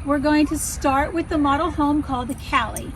We're going to start with the model home called the Cali.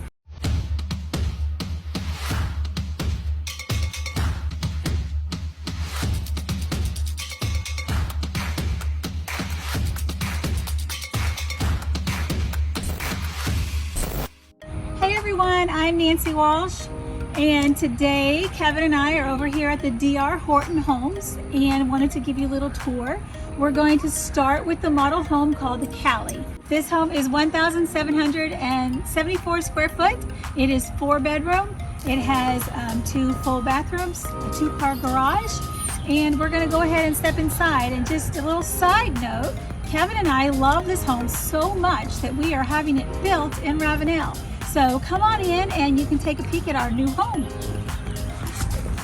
Hey everyone, I'm Nancy Walsh, and today Kevin and I are over here at the DR Horton Homes and wanted to give you a little tour. We're going to start with the model home called the Cali. This home is 1,774 square foot. It is 4-bedroom. It has 2 full bathrooms, a 2-car garage, and we're going to go ahead and step inside. And just a little side note, Kevin and I love this home so much that we are having it built in Ravenel. So come on in and you can take a peek at our new home.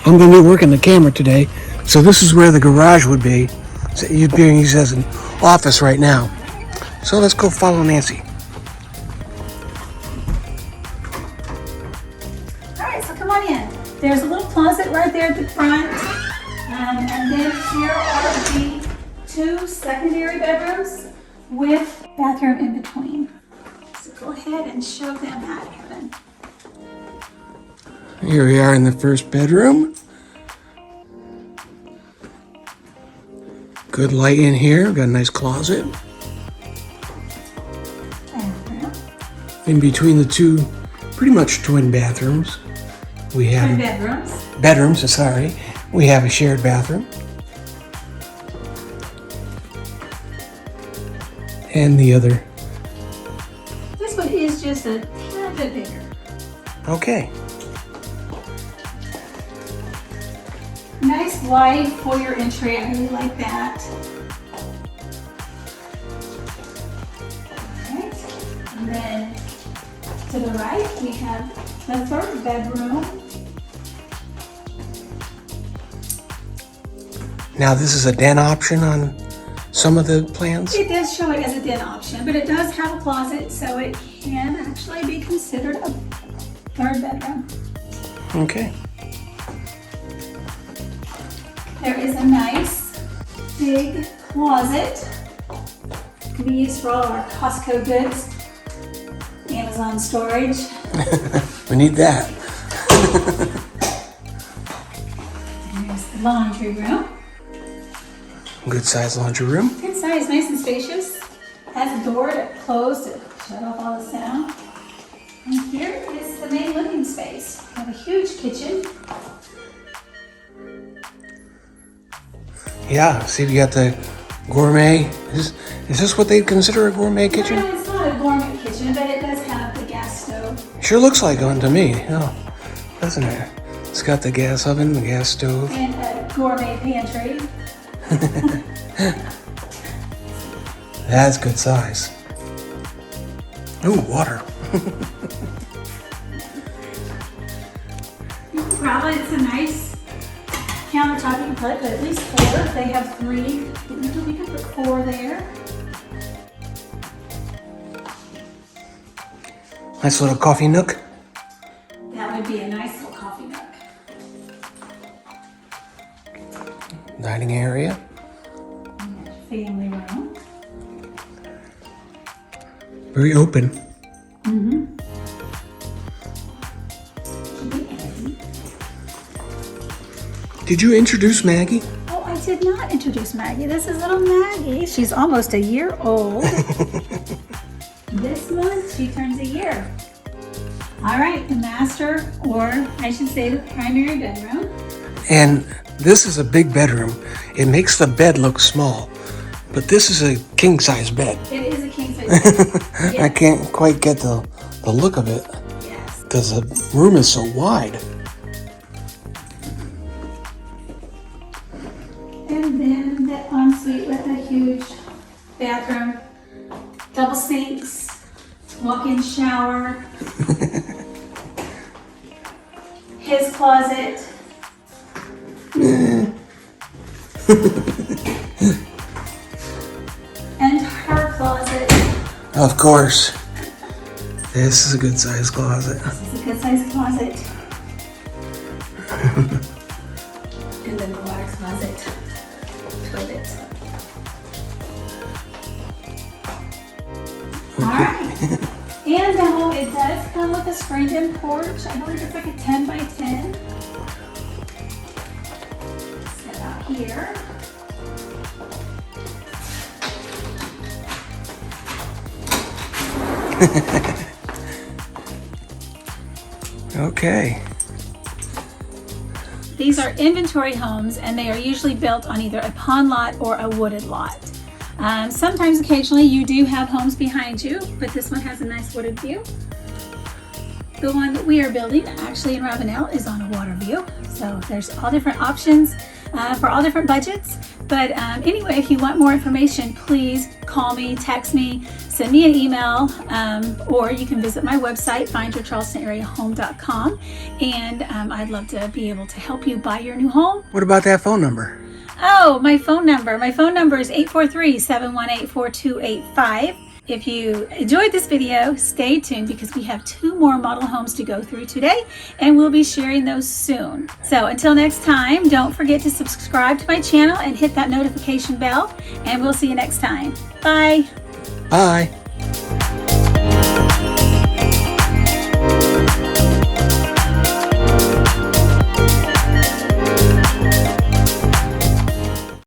I'm going to be working the camera today, so this is where the garage would be. So you'd be used as an office right now. So let's go follow Nancy. All right, so come on in. There's a little closet right there at the front, and then here are the 2 secondary bedrooms with bathroom in between. So go ahead and show them that, Kevin. Here we are in the first bedroom. Good light in here. Got a nice closet. Bathroom. In between the 2 pretty much twin bathrooms, we have Bedrooms. sorry. We have a shared bathroom. And the other. This one is just a tad bit bigger. Okay. Nice wide foyer entry. I really like that. All right. And then to the right, we have the 3rd bedroom. Now this is a den option on some of the plans? It does show it as a den option, but it does have a closet, so it can actually be considered a 3rd bedroom. Okay. There is a nice big closet. Can be used for all our Costco goods, Amazon storage. We need that. And there's the laundry room. Good sized laundry room. Good size, nice and spacious. Has a door to close to shut off all the sound. And here is the main living space. We have a huge kitchen. Yeah, see, we got the gourmet. Is this what they consider a gourmet kitchen? No, it's not a gourmet kitchen, but it does have the gas stove. Sure looks like one to me, doesn't it? It's got the gas oven, the gas stove. And a gourmet pantry. That's good size. Ooh, water. Probably it's a nice countertop you can put, but at least 4. They have 3. We can put 4 there. Nice little coffee nook. That would be a nice little coffee nook. Dining area. Family room. Very open. Mm-hmm. Did you introduce Maggie? Oh, I did not introduce Maggie. This is little Maggie. She's almost a year old. This month, she turns a year. All right, the master, or I should say the primary bedroom. And this is a big bedroom. It makes the bed look small, but this is a king-size bed. It is a king-size bed. Yes. I can't quite get the look of it Yes. because the room is so wide. And then the ensuite with a huge bathroom, double sinks, walk-in shower, his closet. And her closet. Of course. This is a good sized closet. This is a good sized closet. And then the water closet. Toilet. Okay. And the home, it does come with a screened-in porch. I believe it's like a 10 by 10. Set out here. Okay. These are inventory homes, and they are usually built on either a pond lot or a wooded lot. Sometimes, occasionally, you do have homes behind you, but this one has a nice wooded view. The one that we are building, actually in Ravenel, is on a water view. So there's all different options for all different budgets. But anyway, if you want more information, please call me, text me, send me an email, or you can visit my website, findyourcharlestonareahome.com, and I'd love to be able to help you buy your new home. What about that phone number? Oh, my phone number. My phone number is 843-718-4285. If you enjoyed this video, stay tuned because we have 2 more model homes to go through today, and we'll be sharing those soon. So until next time, don't forget to subscribe to my channel and hit that notification bell, and we'll see you next time. Bye. Bye.